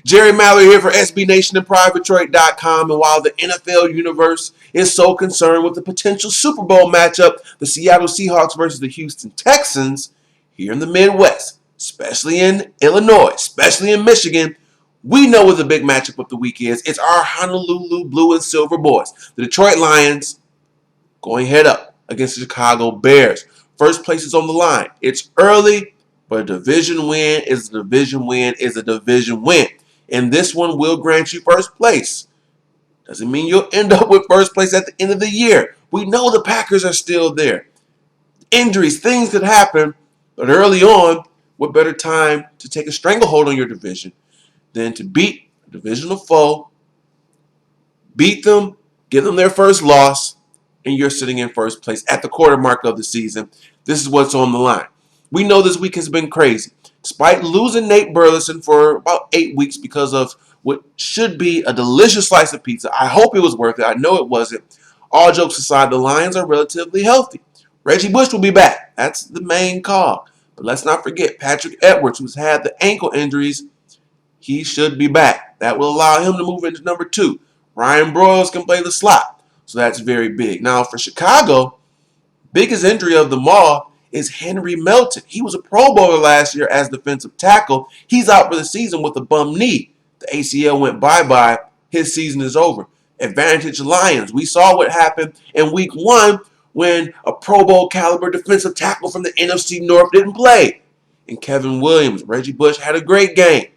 Jerry Mallory here for SBNation and PrivateTrade.com. And while the NFL universe is so concerned with the potential Super Bowl matchup, the Seattle Seahawks versus the Houston Texans, here in the Midwest, especially in Illinois, especially in Michigan, we know what the big matchup of the week is. It's our Honolulu Blue and Silver boys, the Detroit Lions, going head up against the Chicago Bears. First place is on the line. It's early, but a division win is a division win is a division win. And this one will grant you first place. Doesn't mean you'll end up with first place at the end of the year. We know the Packers are still there. Injuries, things could happen, but early on, what better time to take a stranglehold on your division than to beat a divisional foe, beat them, give them their first loss, and you're sitting in first place at the quarter mark of the season. This is what's on the line. We know this week has been crazy. Despite losing Nate Burleson for about 8 weeks because of what should be a delicious slice of pizza, I hope it was worth it. I know it wasn't. All jokes aside, the Lions are relatively healthy. Reggie Bush will be back. That's the main call. But let's not forget Patrick Edwards, who's had the ankle injuries. He should be back. That will allow him to move into number 2. Ryan Broyles can play the slot. So that's very big. Now for Chicago, biggest injury of them all is Henry Melton. He was a Pro Bowler last year as defensive tackle. He's out for the season with a bum knee. The ACL went bye-bye. His season is over. Advantage Lions. We saw what happened in week 1 when a Pro Bowl caliber defensive tackle from the NFC North didn't play. And Kevin Williams, Reggie Bush had a great game.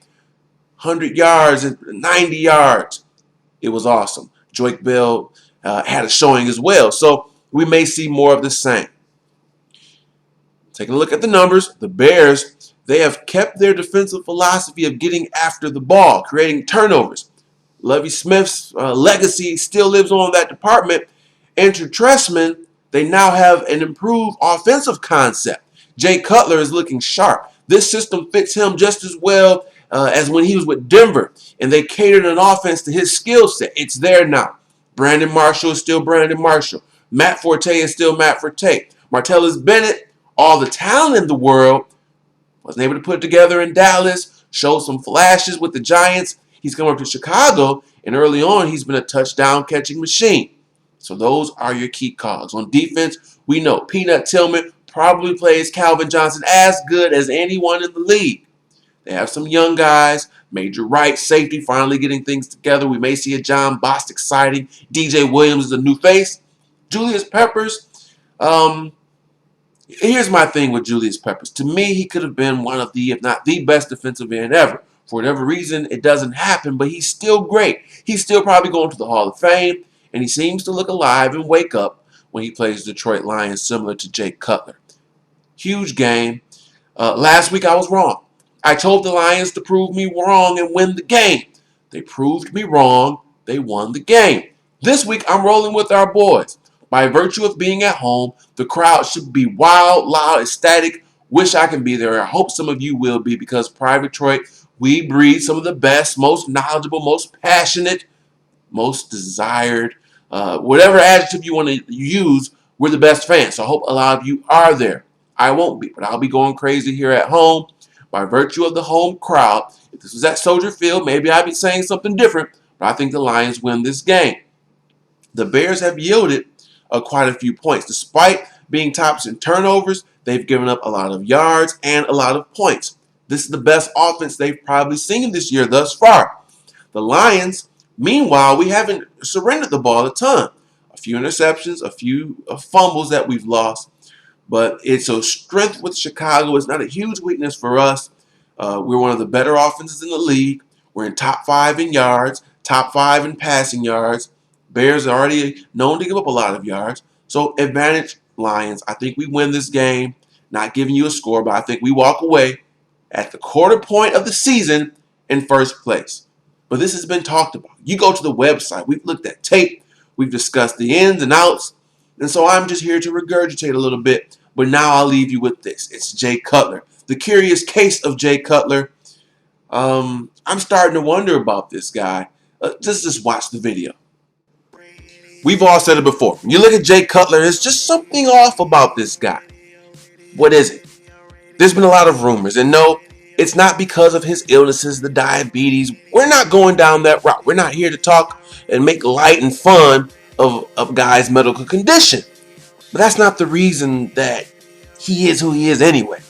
100 yards and 90 yards. It was awesome. Joique Bell had a showing as well. So we may see more of the same. Taking a look at the numbers, the Bears, they have kept their defensive philosophy of getting after the ball, creating turnovers. Lovie Smith's legacy still lives on in that department. Enter Trestman, they now have an improved offensive concept. Jay Cutler is looking sharp. This system fits him just as well as when he was with Denver, and they catered an offense to his skill set. It's there now. Brandon Marshall is still Brandon Marshall. Matt Forte is still Matt Forte. Martellus Bennett, all the talent in the world, wasn't able to put it together in Dallas, showed some flashes with the Giants. He's come up to Chicago, and early on, he's been a touchdown-catching machine. So those are your key cogs. On defense, we know Peanut Tillman probably plays Calvin Johnson as good as anyone in the league. They have some young guys. Major Wright, safety, finally getting things together. We may see a John Bostic sighting. DJ Williams is a new face. Julius Peppers, here's my thing with Julius Peppers. To me, he could have been one of the, if not the best defensive end ever. For whatever reason, it doesn't happen, but he's still great. He's still probably going to the Hall of Fame, and he seems to look alive and wake up when he plays Detroit Lions, similar to Jay Cutler. Huge game. Last week, I was wrong. I told the Lions to prove me wrong and win the game. They proved me wrong. They won the game. This week, I'm rolling with our boys. By virtue of being at home, the crowd should be wild, loud, ecstatic. Wish I can be there. I hope some of you will be, because Private Detroit, we breed some of the best, most knowledgeable, most passionate, most desired, whatever adjective you want to use, we're the best fans. So I hope a lot of you are there. I won't be, but I'll be going crazy here at home. By virtue of the home crowd, if this was at Soldier Field, maybe I'd be saying something different, but I think the Lions win this game. The Bears have yielded quite a few points. Despite being tops in turnovers, they've given up a lot of yards and a lot of points. This is the best offense they've probably seen this year thus far. The Lions, meanwhile, we haven't surrendered the ball a ton. A few interceptions, a few fumbles that we've lost. But it's a strength with Chicago. It's not a huge weakness for us. We're one of the better offenses in the league. We're in top 5 in yards, top 5 in passing yards. Bears are already known to give up a lot of yards. So advantage Lions. I think we win this game. Not giving you a score, but I think we walk away at the quarter point of the season in first place. But this has been talked about. You go to the website. We've looked at tape. We've discussed the ins and outs. And so I'm just here to regurgitate a little bit. But now I'll leave you with this. It's Jay Cutler. The curious case of Jay Cutler. I'm starting to wonder about this guy. Just watch the video. We've all said it before. When you look at Jay Cutler, there's just something off about this guy. What is it? There's been a lot of rumors. And no, It's not because of his illnesses, the diabetes. We're not going down that route. We're not here to talk and make light and fun of guys' medical condition. But that's not the reason that he is who he is anyway.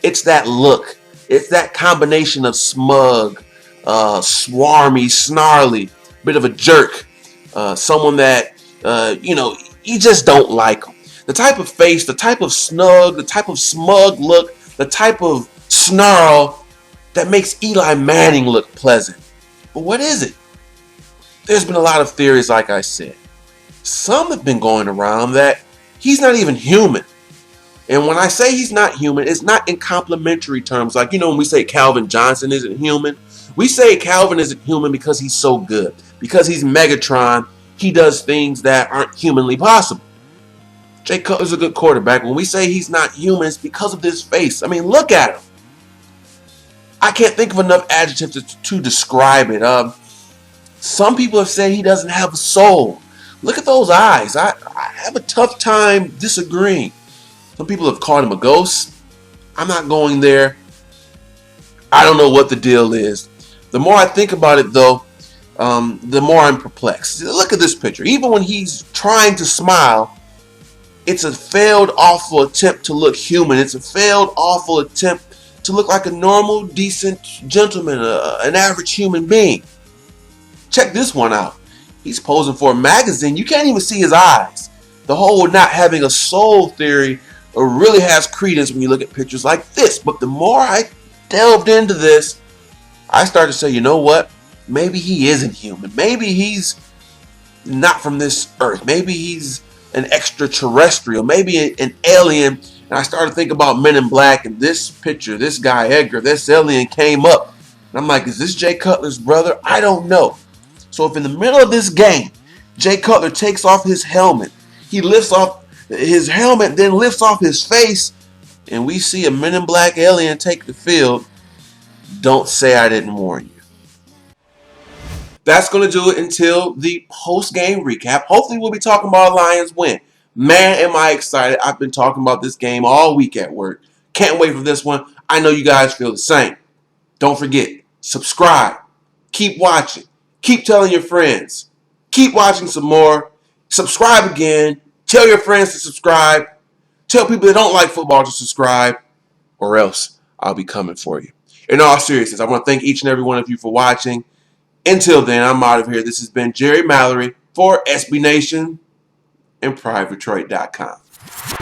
It's that look. It's that combination of smug, swarmy, snarly, bit of a jerk. Someone that, you just don't like him. The type of face, the type of snug, the type of smug look, the type of snarl that makes Eli Manning look pleasant. But what is it? There's been a lot of theories, like I said. Some have been going around that he's not even human. And when I say he's not human, it's not in complimentary terms. Like, when we say Calvin Johnson isn't human, we say Calvin isn't human because he's so good. Because he's Megatron, he does things that aren't humanly possible. Jay Cutler's a good quarterback. When we say he's not human, it's because of this face. I mean, look at him. I can't think of enough adjectives to describe it. Some people have said he doesn't have a soul. Look at those eyes. I have a tough time disagreeing. Some people have called him a ghost. I'm not going there. I don't know what the deal is. The more I think about it, though, the more I'm perplexed. Look at this picture. Even when he's trying to smile, it's a failed, awful attempt to look human. It's a failed, awful attempt to look like a normal, decent gentleman, an average human being. Check this one out. He's posing for a magazine. You can't even see his eyes. The whole not having a soul theory really has credence when you look at pictures like this. But the more I delved into this, I started to say, you know what? Maybe he isn't human. Maybe he's not from this earth. Maybe he's an extraterrestrial. Maybe an alien. And I started to think about Men in Black, and this picture, this guy Edgar, this alien came up. And I'm like, is this Jay Cutler's brother? I don't know. So if in the middle of this game, Jay Cutler takes off his helmet, he lifts off his helmet, then lifts off his face, and we see a Men in Black alien take the field, don't say I didn't warn you. That's going to do it until the post-game recap. Hopefully we'll be talking about a Lions win. Man, am I excited. I've been talking about this game all week at work. Can't wait for this one. I know you guys feel the same. Don't forget, subscribe. Keep watching. Keep telling your friends. Keep watching some more. Subscribe again. Tell your friends to subscribe. Tell people that don't like football to subscribe, or else I'll be coming for you. In all seriousness, I want to thank each and every one of you for watching. Until then, I'm out of here. This has been Jerry Mallory for SBNation and PrivateDetroit.com.